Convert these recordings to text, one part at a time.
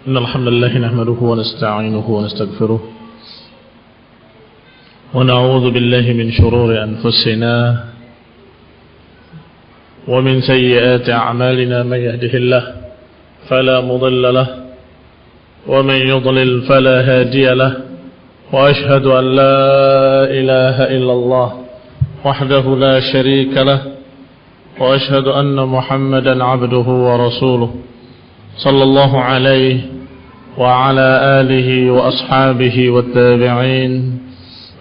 إن الحمد لله نحمده ونستعينه ونستغفره ونعوذ بالله من شرور أنفسنا ومن سيئات أعمالنا. من يهده الله فلا مضل له ومن يضلل فلا هادي له وأشهد أن لا إله إلا الله وحده لا شريك له وأشهد أن محمدا عبده ورسوله صلى الله عليه وعلى آله وأصحابه والتابعين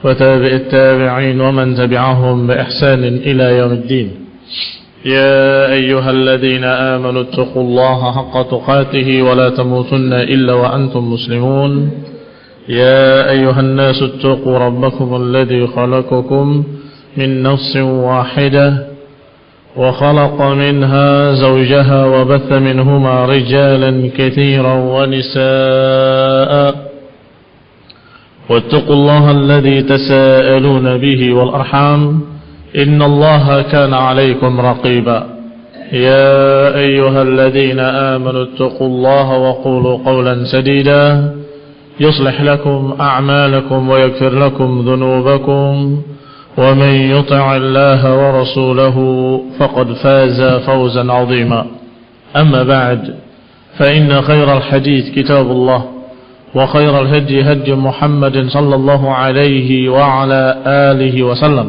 وتابع التابعين ومن تبعهم بإحسان إلى يوم الدين. يا أيها الذين آمنوا اتقوا الله حق تقاته ولا تموتن إلا وأنتم مسلمون. يا أيها الناس اتقوا ربكم الذي خلقكم من نفس واحدة وخلق منها زوجها وبث منهما رجالا كثيرا ونساء واتقوا الله الذي تساءلون به والأرحام إن الله كان عليكم رقيبا. يا أيها الذين آمنوا اتقوا الله وقولوا قولا سديدا يصلح لكم أعمالكم ويغفر لكم ذنوبكم ومن يطع الله ورسوله فقد فاز فوزا عظيما. أما بعد فإن خير الحديث كتاب الله وخير الهدي هدي محمد صلى الله عليه وعلى آله وسلم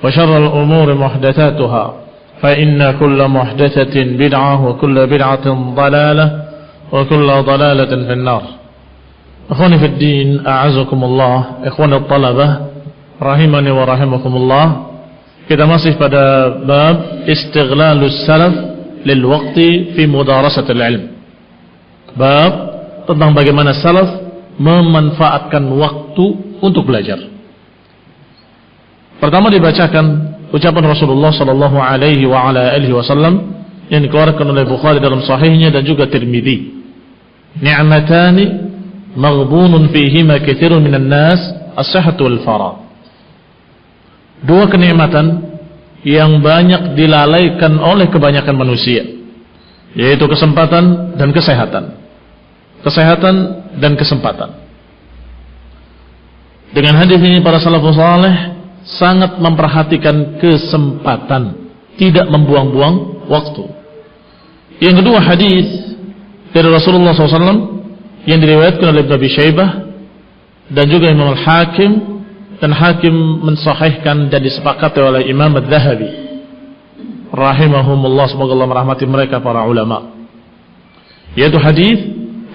وشر الأمور محدثاتها فإن كل محدثة بدعة وكل بدعة ضلالة وكل ضلالة في النار. أخواني في الدين أعزكم الله. إخواني الطلبة rahimani wa rahimakumullah. Kita masih pada bab istighlalus salaf lil waqti fi mudarasatil ilm. Bab tentang bagaimana salaf memanfaatkan waktu untuk belajar. Pertama dibacakan ucapan Rasulullah sallallahu alaihi wa ala alihi wasallam yang dikeluarkan oleh Bukhari dalam sahihnya dan juga Tirmidzi. Ni'matani maghbunun fihima katsirun minan nas as-sihhatu wal faragh. Dua kenikmatan yang banyak dilalaikan oleh kebanyakan manusia, yaitu kesempatan dan kesehatan. Kesehatan dan kesempatan. Dengan hadis ini para salafus saleh sangat memperhatikan kesempatan, tidak membuang-buang waktu. Yang kedua hadis dari Rasulullah SAW yang diriwayatkan oleh Ibnu Abi Syaibah dan juga Imam Al-Hakim, dan Hakim mensahihkan dan disepakati oleh Imam Adz-Dzahabi rahimahumullah, semoga Allah merahmati mereka para ulama, yaitu hadis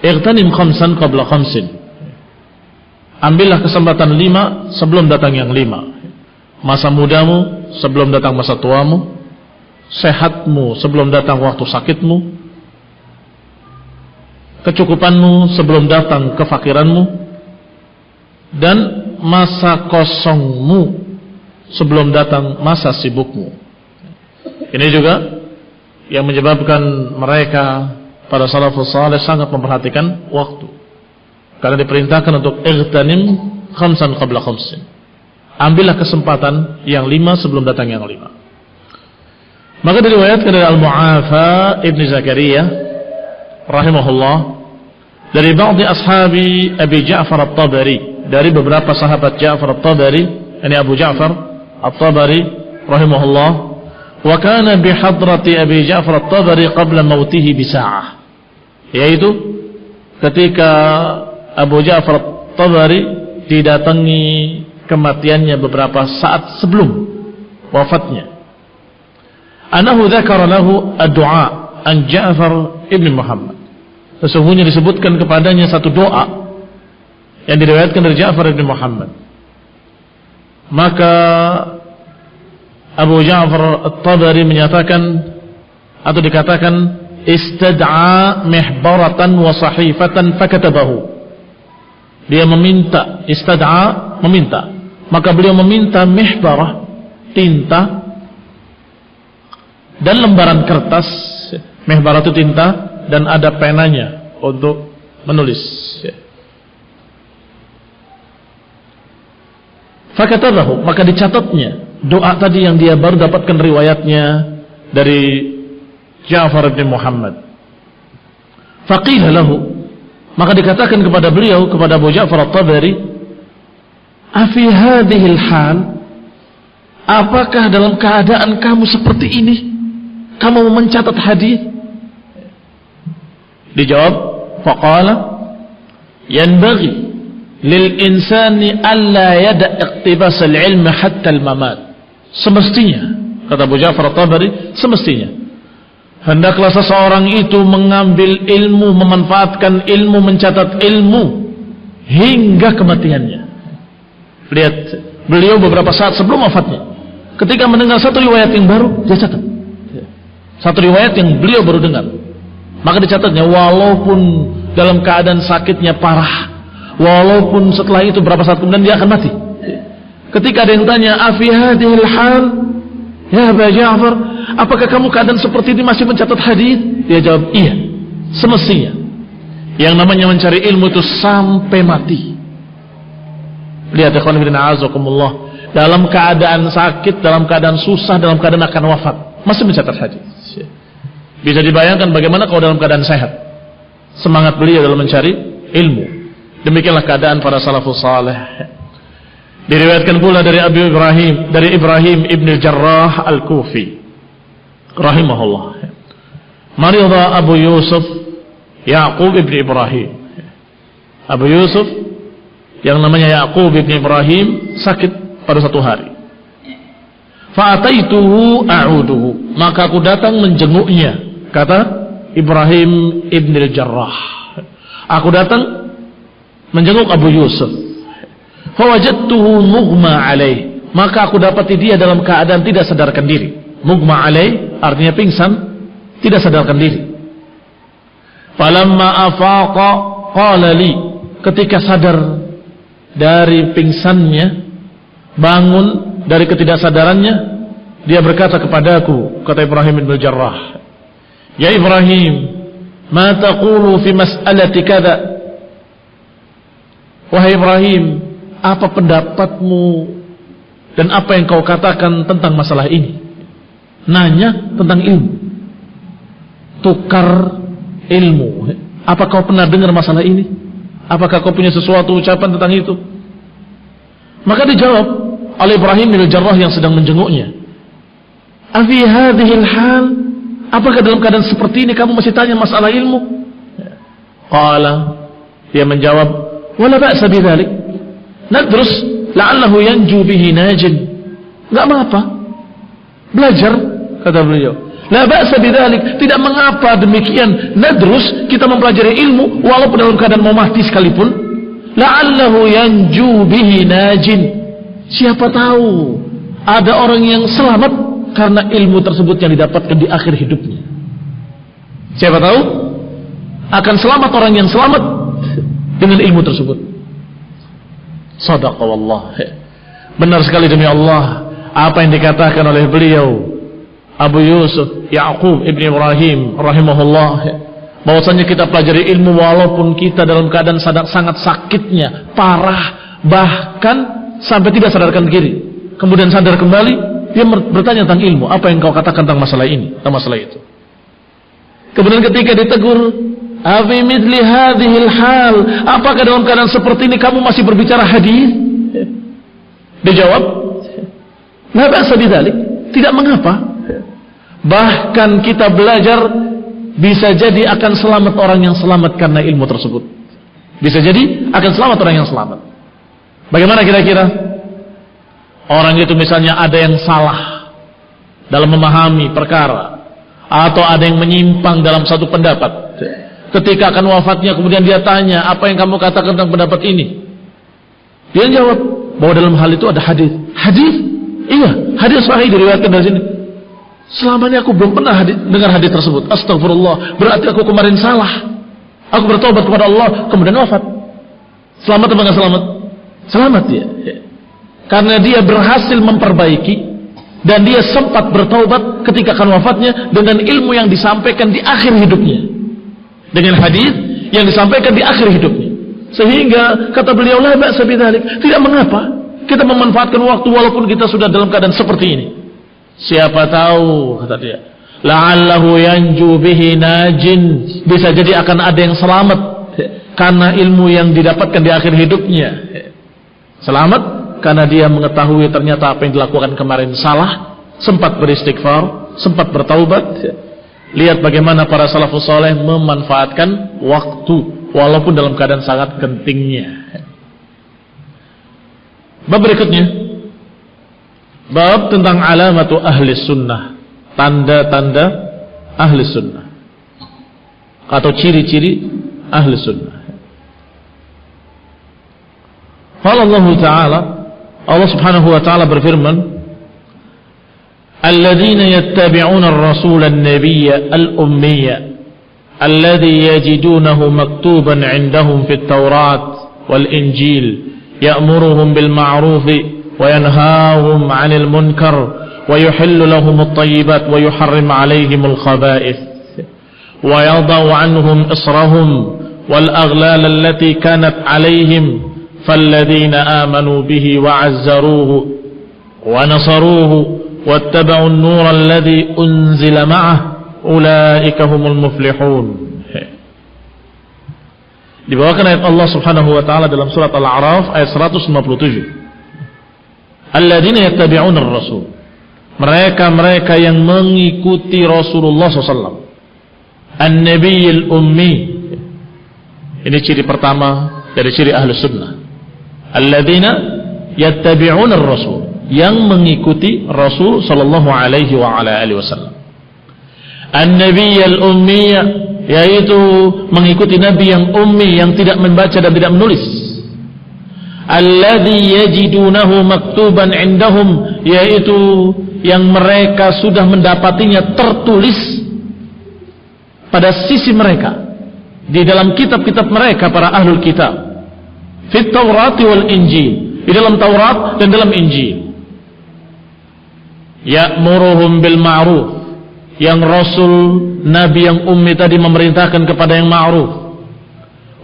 ightanim khamsan qabla khamsin. Ambillah kesempatan 5 sebelum datang yang 5. Masa mudamu sebelum datang masa tuamu, sehatmu sebelum datang waktu sakitmu, kecukupanmu sebelum datang kefakiranmu, dan masa kosongmu sebelum datang masa sibukmu. Ini juga yang menyebabkan mereka para salafus saleh sangat memperhatikan waktu, karena diperintahkan untuk ightanim khamsan qabla khamsin. Ambillah kesempatan yang 5 sebelum datang yang 5. Maka diriwayatkan dari Al-Mu'afa Ibn Zakaria rahimahullah dari ba'di ashabi Abi Ja'far At-Tabari, dari beberapa sahabat Ja'far At-Tabari, ini Abu Ja'far At-Tabari rahimahullah, wa kana bi hadrati Abi Ja'far At-Tabari qabla mautihi bi sa'ah, yaitu ketika Abu Ja'far At-Tabari didatangi kematiannya beberapa saat sebelum wafatnya. Anahu dzakara lahu ad-du'a an Ja'far ibn Muhammad. Sesungguhnya disebutkan kepadanya satu doa yang diriwayatkan dari Ja'far bin Muhammad. Maka Abu Ja'far At-Tabari menyatakan atau dikatakan istad'a mihbaratan wa sahifatan fakatabahu. Dia meminta, istad'a meminta, maka beliau meminta mihbarah, tinta, dan lembaran kertas. Mihbarah itu tinta dan ada penanya untuk menulis. Fakatabahu, maka dicatatnya doa tadi yang dia baru dapatkan riwayatnya dari Ja'far bin Muhammad. Faqila lahu, Maka dikatakan kepada beliau, kepada Abu Ja'far At-Tabari, afi hadhil hal, apakah dalam keadaan kamu seperti ini kamu mencatat hadis? Dijawab, faqala yanbaghi lil insani alla yada' iqtibas al-ilm hatta al-mamat. Semestinya, kata Abu Ja'far At-Tabari, semestinya hendaklah seseorang itu mengambil ilmu, memanfaatkan ilmu, mencatat ilmu hingga kematiannya. Lihat, beliau beberapa saat sebelum wafatnya, ketika mendengar satu riwayat yang baru, dia catat. Satu riwayat yang beliau baru dengar, maka dicatatnya, walaupun dalam keadaan sakitnya parah, walaupun setelah itu berapa saat kemudian dia akan mati. Ketika ada yang tanya, afi hadhil hal, ya Abu Ja'far, apakah kamu keadaan seperti ini masih mencatat hadis? Dia jawab, iya, semestinya. Yang namanya mencari ilmu itu sampai mati. Lihat, ikhwan fillah, a'azakumullah, dalam keadaan sakit, dalam keadaan susah, dalam keadaan akan wafat, masih mencatat hadis. Bisa dibayangkan bagaimana kalau dalam keadaan sehat. Semangat beliau dalam mencari ilmu. Demikianlah keadaan para salafus saleh. Diriwayatkan pula dari Ibrahim ibn Jarrah al-Kufi rahimahullah, marida Abu Yusuf Ya'qub ibn Ibrahim. Abu Yusuf yang namanya Ya'qub ibn Ibrahim sakit pada satu hari. Fa'ataituhu a'uduhu, maka aku datang menjenguknya, kata Ibrahim ibn Jarrah. Aku datang menjenguk Abu Yusuf. Fawajadtuhu mughma alaih, maka aku dapati dia dalam keadaan tidak sadarkan diri. Mughma alaih artinya pingsan, tidak sadarkan diri. Falamma afaqa qala li, ketika sadar dari pingsannya, bangun dari ketidaksadarannya, dia berkata kepadaku, kata Ibrahim bin Jarrah, ya Ibrahim, ma taqulu fi mas'alati kadza? Wahai Ibrahim, apa pendapatmu dan apa yang kau katakan tentang masalah ini? Nanya tentang ilmu, tukar ilmu. Apa kau pernah dengar masalah ini? Apakah kau punya sesuatu ucapan tentang itu? Maka dijawab oleh Ibrahim bin Jarrah yang sedang menjenguknya, afi hadhil hal, apakah dalam keadaan seperti ini kamu masih tanya masalah ilmu? Qala, dia menjawab, wala ba'sa bidzalik, nadrus la'allahu yanju bihi najin. Enggak mengapa, belajar, kata beliau. La ba'sa bidzalik, tidak mengapa demikian. Nadrus, kita mempelajari ilmu walaupun dalam keadaan mau mati sekalipun. La'allahu yanju bihi najin, siapa tahu ada orang yang selamat karena ilmu tersebut yang didapatkan di akhir hidupnya. Siapa tahu akan selamat orang yang selamat dengan ilmu tersebut. Shadaqa wallah, benar sekali demi Allah apa yang dikatakan oleh beliau Abu Yusuf Ya'qub ibn Ibrahim rahimahullah, bahwasanya kita pelajari ilmu walaupun kita dalam keadaan sangat sakitnya, parah, bahkan sampai tidak sadarkan diri. Kemudian sadar kembali, dia bertanya tentang ilmu, apa yang kau katakan tentang masalah ini, tentang masalah itu. Kemudian ketika ditegur, afi mithli hadhil hal, apakah dalam keadaan seperti ini kamu masih berbicara hadis? Dijawab, la ba'sa bidzalik, tidak mengapa. Bahkan kita belajar bisa jadi akan selamat orang yang selamat karena ilmu tersebut. Bisa jadi akan selamat orang yang selamat. Bagaimana kira-kira? Orang itu misalnya ada yang salah dalam memahami perkara, atau ada yang menyimpang dalam satu pendapat. Ketika akan wafatnya kemudian dia tanya, apa yang kamu katakan tentang pendapat ini? Dia jawab bahwa dalam hal itu ada hadis. Hadis? Iya, hadis sahih diriwayatkan dari sini. Selama ini aku belum pernah dengar hadis tersebut. Astagfirullah, berarti aku kemarin salah. Aku bertobat kepada Allah, kemudian wafat. Selamat atau enggak selamat? Selamat dia. Karena dia berhasil memperbaiki, dan dia sempat bertaubat ketika akan wafatnya dengan ilmu yang disampaikan di akhir hidupnya, dengan hadis yang disampaikan di akhir hidupnya. Sehingga kata beliau, la ba'sa bidzalik, tidak mengapa kita memanfaatkan waktu walaupun kita sudah dalam keadaan seperti ini. Siapa tahu, kata dia, la'allahu yanju bihi najin, bisa jadi akan ada yang selamat karena ilmu yang didapatkan di akhir hidupnya. Selamat karena dia mengetahui ternyata apa yang dilakukan kemarin salah, sempat beristighfar, sempat bertaubat. Lihat bagaimana para salafus saleh memanfaatkan waktu walaupun dalam keadaan sangat gentingnya. Bab berikutnya, bab tentang alamatu ahli sunnah, tanda-tanda ahli sunnah atau ciri-ciri ahli sunnah. Allah Ta'ala, Allah Subhanahu wa Ta'ala berfirman, الذين يتبعون الرسول النبي الأمي الذي يجدونه مكتوبا عندهم في التوراة والإنجيل يأمرهم بالمعروف وينهاهم عن المنكر ويحل لهم الطيبات ويحرم عليهم الخبائث ويضع عنهم إصرهم والأغلال التي كانت عليهم فالذين آمنوا به وعزروه ونصروه واتبعوا النور الذي أنزل معه أولئك هم المفلحون. Dibawakan ayat Allah Subhanahu wa taala dalam surat Al-A'raf ayat 157. Alladzina yattabi'una ar-rasul. Mereka yang mengikuti Rasulullah SAW. An-Nabiyil Ummi. Ini ciri pertama dari ciri ahli sunnah. Alladzina yattabi'una ar-rasul, yang mengikuti Rasul sallallahu alaihi wa ala alihi wasallam. An-Nabiyil Ummi, yaitu mengikuti nabi yang ummi, yang tidak membaca dan tidak menulis. Alladzi yajidunahu maktuban indahum, yaitu yang mereka sudah mendapatinya tertulis pada sisi mereka di dalam kitab-kitab mereka para ahlul kitab, fit Taurat wal Injil, di dalam Taurat dan dalam Injil. Ya'muruhum bil ma'ruf, yang Rasul Nabi yang ummi tadi memerintahkan kepada yang ma'ruf,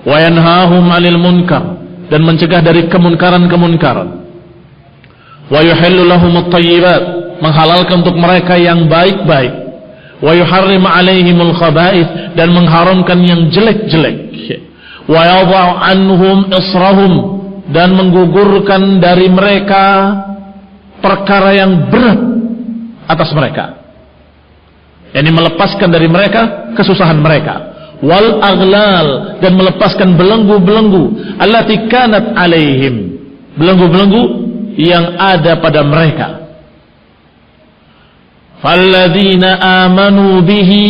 wa yanhahum 'anil munkar, dan mencegah dari kemunkaran-kemunkaran, wa yuhillu lahumut thayyibat, menghalalkan untuk mereka yang baik-baik, wa yuharrimu 'alaihimul khaba'ith, dan mengharamkan yang jelek-jelek, wa yadha'u 'anhum israhum, dan menggugurkan dari mereka perkara yang berat atas mereka, yakni melepaskan dari mereka kesusahan mereka, wal aghlal, dan melepaskan belenggu-belenggu, allati kanat alaihim, belenggu-belenggu yang ada pada mereka. Falladzina amanu bihi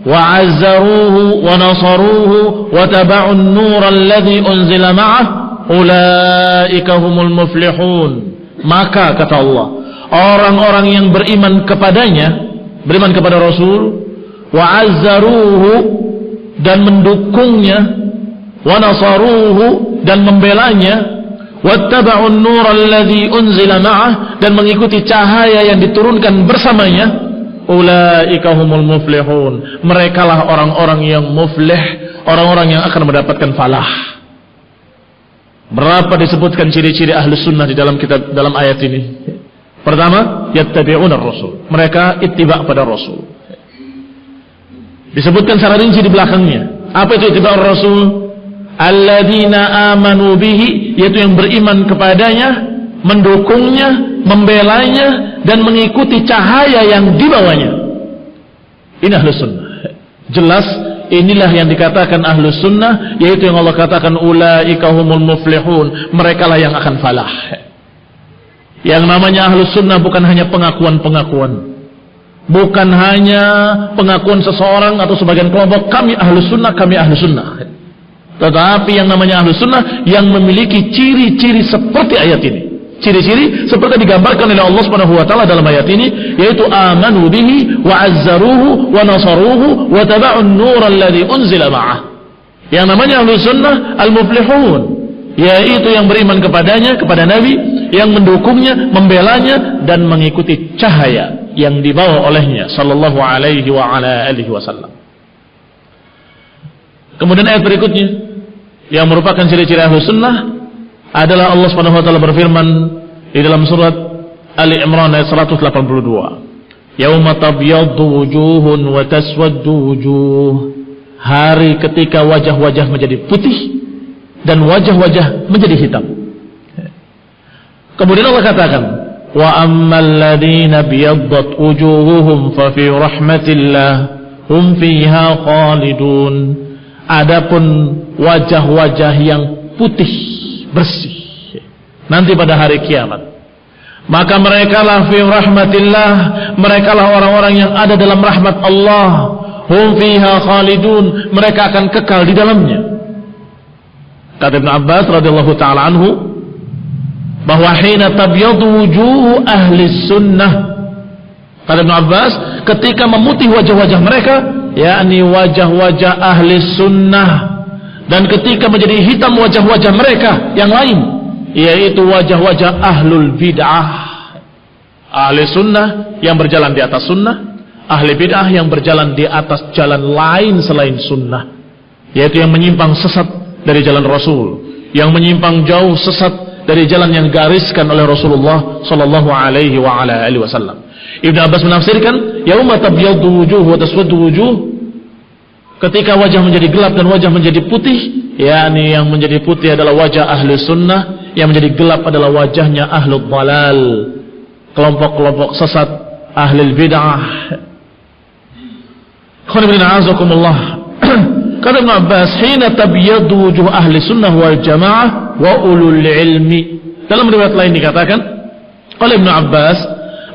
wa azzaruhu wa nasaruhu wa taba'un nur alladhi unzila ma'ah ulaika humul muflihun. Maka kata Allah, orang-orang yang beriman kepadanya, beriman kepada Rasul, wa azzaruhu, dan mendukungnya, wa nasaruhu, dan membelanya, wattaba'un nur alladhi unzila ma'ah, dan mengikuti cahaya yang diturunkan bersamanya, ulaika humul muflihun. Merekalah orang-orang yang muflih, orang-orang yang akan mendapatkan falah. Berapa disebutkan ciri-ciri ahli sunnah di dalam kitab, dalam ayat ini? Pertama, yattabi'una ar-rasul, mereka ittiba' pada Rasul. Disebutkan secara rinci di belakangnya. Apa itu ittiba' ar-rasul? Alladzina amanu bihi, yaitu yang beriman kepadanya, mendukungnya, membelanya, dan mengikuti cahaya yang dibawanya. Ini ahli sunnah. Jelas inilah yang dikatakan ahli sunnah, yaitu yang Allah katakan ulaika humul muflihun, merekalah yang akan falah. Yang namanya ahlus sunnah bukan hanya pengakuan-pengakuan, bukan hanya pengakuan seseorang atau sebagian kelompok, kami ahlus sunnah, kami ahlus sunnah. Tetapi yang namanya ahlus sunnah yang memiliki ciri-ciri seperti ayat ini, ciri-ciri seperti digambarkan oleh Allah Subhanahu wa taala dalam ayat ini, yaitu amanu bihi wa azzaruhu wa nasaruhu wa taba'un nur alladhi unzila ma'ah. Yang namanya ahlus sunnah al-muflihun, yaitu yang beriman kepadanya, kepada Nabi, yang mendukungnya, membelanya, dan mengikuti cahaya yang dibawa olehnya sallallahu alaihi wa ala alihi wasallam. Kemudian ayat berikutnya yang merupakan ciri-ciri ahlus sunnah adalah Allah Subhanahu wa taala berfirman di dalam surat Ali Imran ayat 182. Yauma tabyaddu wujuhun wa taswaddu wujuh. hari ketika wajah-wajah menjadi putih dan wajah-wajah menjadi hitam. Kemudian Allah katakan, wa ammal ladzina biyaddat wujuhuhum fa fi rahmatillah hum fiha khalidun. Adapun wajah-wajah yang putih bersih nanti pada hari kiamat, maka merekalah fi rahmatillah, merekalah orang-orang yang ada dalam rahmat Allah. Hum fiha khalidun, mereka akan kekal di dalamnya. Kata Ibn Abbas radhiyallahu taala anhu bahwa hina tabyadu wujuh ahli sunnah, kata Ibn Abbas, ketika memutih wajah-wajah mereka, yakni wajah-wajah ahli sunnah, dan ketika menjadi hitam wajah-wajah mereka yang lain, yaitu wajah-wajah ahlul bid'ah. Ahli sunnah yang berjalan di atas sunnah, ahli bid'ah yang berjalan di atas jalan lain selain sunnah, yaitu yang menyimpang sesat dari jalan Rasul, yang menyimpang jauh sesat dari jalan yang gariskan oleh Rasulullah sallallahu alaihi wa ala alihi wasallam. Ibnu Abbas menafsirkan, yauma tabyaddu wujuh wa taswaddu wujuh, ketika wajah menjadi gelap dan wajah menjadi putih, yakni yang menjadi putih adalah wajah ahli sunnah, yang menjadi gelap adalah wajahnya ahlul dhalal, kelompok-kelompok sesat ahli bid'ah. Kata Ibn Abbas, hina tabyaddu wujuh ahli sunnah wal jamaah wa ulul ilmi. Dalam riwayat lain dikatakan oleh Ibn Abbas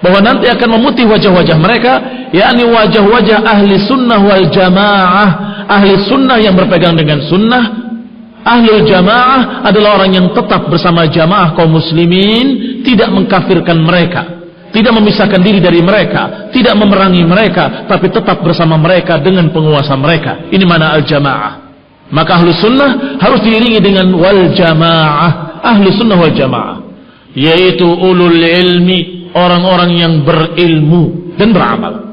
bahwa nanti akan memutih wajah-wajah mereka, yakni wajah-wajah ahli sunnah wal jamaah. Ahli sunnah yang berpegang dengan sunnah, ahli jamaah adalah orang yang tetap bersama jamaah kaum muslimin, tidak mengkafirkan mereka, tidak memisahkan diri dari mereka, tidak memerangi mereka, tapi tetap bersama mereka dengan penguasa mereka. Ini mana al-jamaah. Maka ahlu sunnah harus diiringi dengan wal jamaah. Ahlu sunnah wal jamaah, yaitu ulul ilmi, orang-orang yang berilmu dan beramal.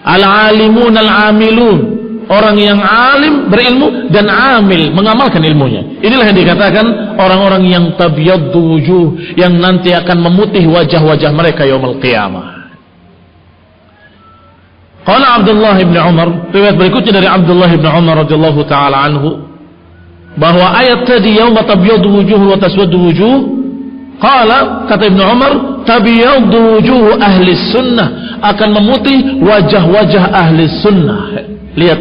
Al-alimun al-amilun, orang yang alim, berilmu dan amil, mengamalkan ilmunya. Inilah yang dikatakan orang-orang yang tabyaddu wujuh, yang nanti akan memutih wajah-wajah mereka yaumul qiyamah. Qala Abdullah bin Umar, riwayat berikutnya dari Abdullah bin Umar radhiyallahu taala anhu, bahwa ayat tadi yauma tabyaddu wujuh wa taswaddu wujuh, qala, kata Ibnu Umar, tabyaddu wujuh ahli sunnah, akan memutih wajah-wajah ahli sunnah. Lihat,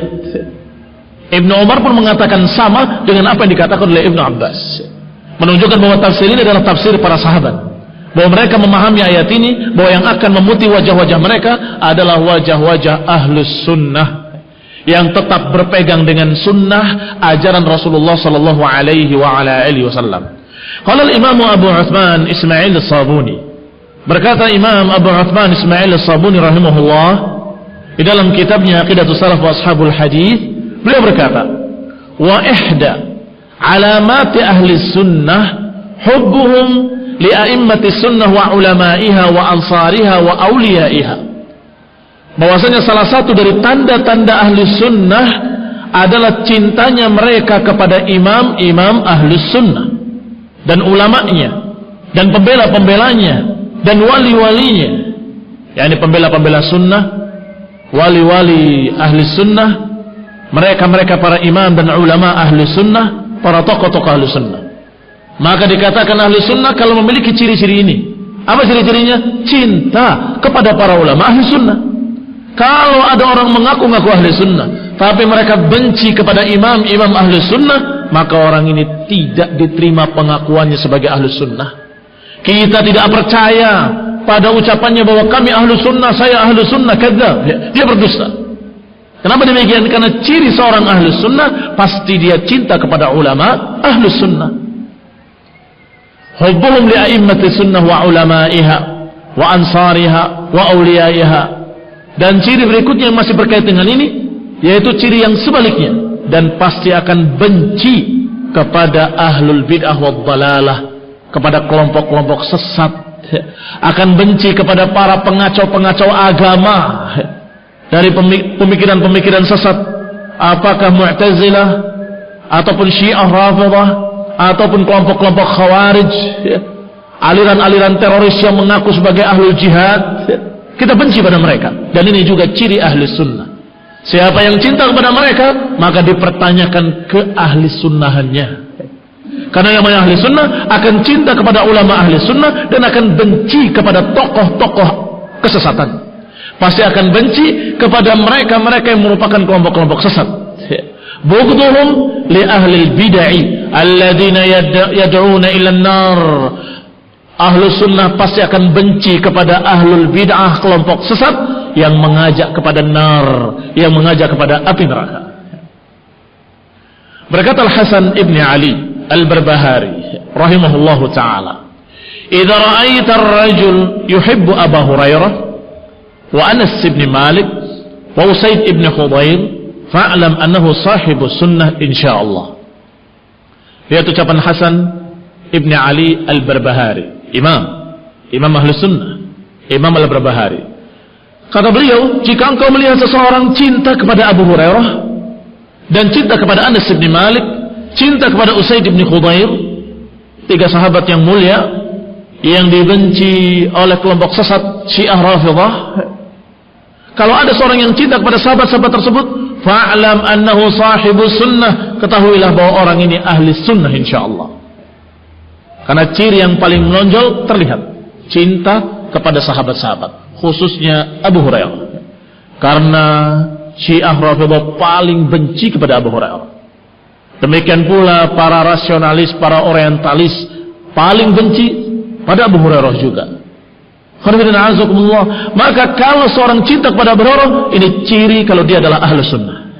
Ibnu Umar pun mengatakan sama dengan apa yang dikatakan oleh Ibnu Abbas, menunjukkan bahwa tafsir ini adalah tafsir para sahabat, bahwa mereka memahami ayat ini bahwa yang akan memutih wajah-wajah mereka adalah wajah-wajah ahlus sunnah yang tetap berpegang dengan sunnah ajaran Rasulullah sallallahu alaihi wa ala alihi wasallam. Qala al-Imam Abu Uthman Ismail as-Sabuni, berkata Imam Abu Uthman Ismail as-Sabuni rahimahullah di dalam kitabnya Aqidatus Salaf wa Ashabul Hadis, beliau berkata, wa ihda alamati ahli sunnah hubbuhum li a'immati sunnah wa ulamaiha wa ansariha wa awliyaiha. Bahwasanya salah satu dari tanda-tanda ahli sunnah adalah cintanya mereka kepada imam-imam ahli sunnah dan ulamanya dan pembela-pembelanya dan wali-walinya, yakni pembela-pembela sunnah, wali-wali ahli sunnah, mereka-mereka para imam dan ulama ahli sunnah, para tokoh-tokoh ahli sunnah. Maka dikatakan ahli sunnah kalau memiliki ciri-ciri ini. Apa ciri-cirinya? Cinta kepada para ulama ahli sunnah. Kalau ada orang mengaku-ngaku ahli sunnah tapi mereka benci kepada imam-imam ahli sunnah, maka orang ini tidak diterima pengakuannya sebagai ahli sunnah. Kita tidak percaya pada ucapannya bahwa kami ahli sunnah, saya ahli sunnah, kadzab. Dia berdusta. Kenapa demikian? Karena ciri seorang ahli sunnah pasti dia cinta kepada ulama ahli sunnah. Hubbuhum li a'immati sunnah wa ulamaiha wa ansariha wa awliyaiha. Dan ciri berikutnya yang masih berkait dengan ini, yaitu ciri yang sebaliknya, dan pasti akan benci kepada ahlul bid'ah wad dhalalah, kepada kelompok-kelompok sesat, akan benci kepada para pengacau-pengacau agama dari pemikiran-pemikiran sesat, apakah Mu'tazilah ataupun Syiah Rafidhah ataupun kelompok-kelompok Khawarij, aliran-aliran teroris yang mengaku sebagai ahlul jihad. Kita benci pada mereka, dan ini juga ciri ahli sunnah. Siapa yang cinta kepada mereka, maka dipertanyakan keahlisunnahannya. Karena yang namanya ahli sunnah akan cinta kepada ulama ahli sunnah dan akan benci kepada tokoh-tokoh kesesatan. Pasti akan benci kepada mereka-mereka yang merupakan kelompok-kelompok sesat. Bughdhuhum li ahli bid'ah alladzina yad'una ila an-nar. Ahlus sunnah pasti akan benci kepada ahlul bid'ah, kelompok sesat yang mengajak kepada nar, yang mengajak kepada api neraka. Berkata Al-Hasan ibn Ali Al-Barbahari rahimahullahu ta'ala, idza ra'aita ar-rajul yuhibbu Abu Hurairah wa Anas ibn Malik wa Usaid ibn Hudayr fa'lam annahu sahibu sunnah insyaallah. Lihat ucapan Hasan ibn Ali Al-Barbahari, Imam Ahli Sunnah, Imam Al-Barbahari. Kata beliau, jika engkau melihat seseorang cinta kepada Abu Hurairah dan cinta kepada Anas bin Malik, cinta kepada Usaid bin Hudayr, 3 sahabat yang mulia yang dibenci oleh kelompok sesat Syiah Rafidhah, kalau ada seorang yang cinta kepada sahabat-sahabat tersebut, fa'lam annahu sahibus sunnah, ketahuilah bahwa orang ini ahli sunnah insyaallah. Karena ciri yang paling menonjol terlihat cinta kepada sahabat-sahabat, khususnya Abu Hurairah. Karena Syiah Rafidhah paling benci kepada Abu Hurairah. Demikian pula para rasionalis, para orientalis paling benci pada Abu Hurairah juga. Maka kalau seorang cinta kepada Abu Hurairah, ini ciri kalau dia adalah ahli sunnah.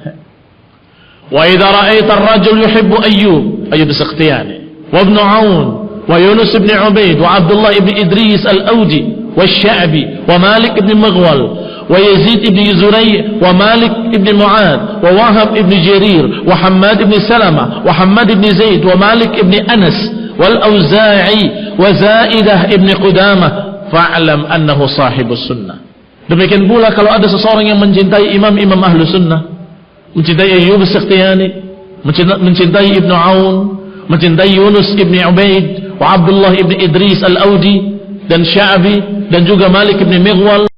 Wa idza ra'aita ar-rajul yuhibbu Ayyub as-Sakhtiyani wa Ibn Aun wa Yunus ibn Ubaid wa Abdullah ibn Idris al-Awdi wa Sya'bi wa Malik ibn Maghwal wa Yazid ibn Zuray wa Malik ibn Mu'ad wa Wahab ibn Jarir wa Hammad ibn Salama wa Hammad ibn Zaid wa Malik ibn Anas wal Auza'i wa Zaidah ibn Qudamah, fa'lam annahu sahibus sunnah. Demikian pula kalau ada seseorang yang mencintai imam-imam ahlu sunnah, mencintai Ayyub as-Sakhtiyani, mencintai Ibn Aun, mencintai Yunus ibn Ubaid wa Abdullah ibn Idris al-Awdi dan Sya'bi dan juga Malik ibn Maghwal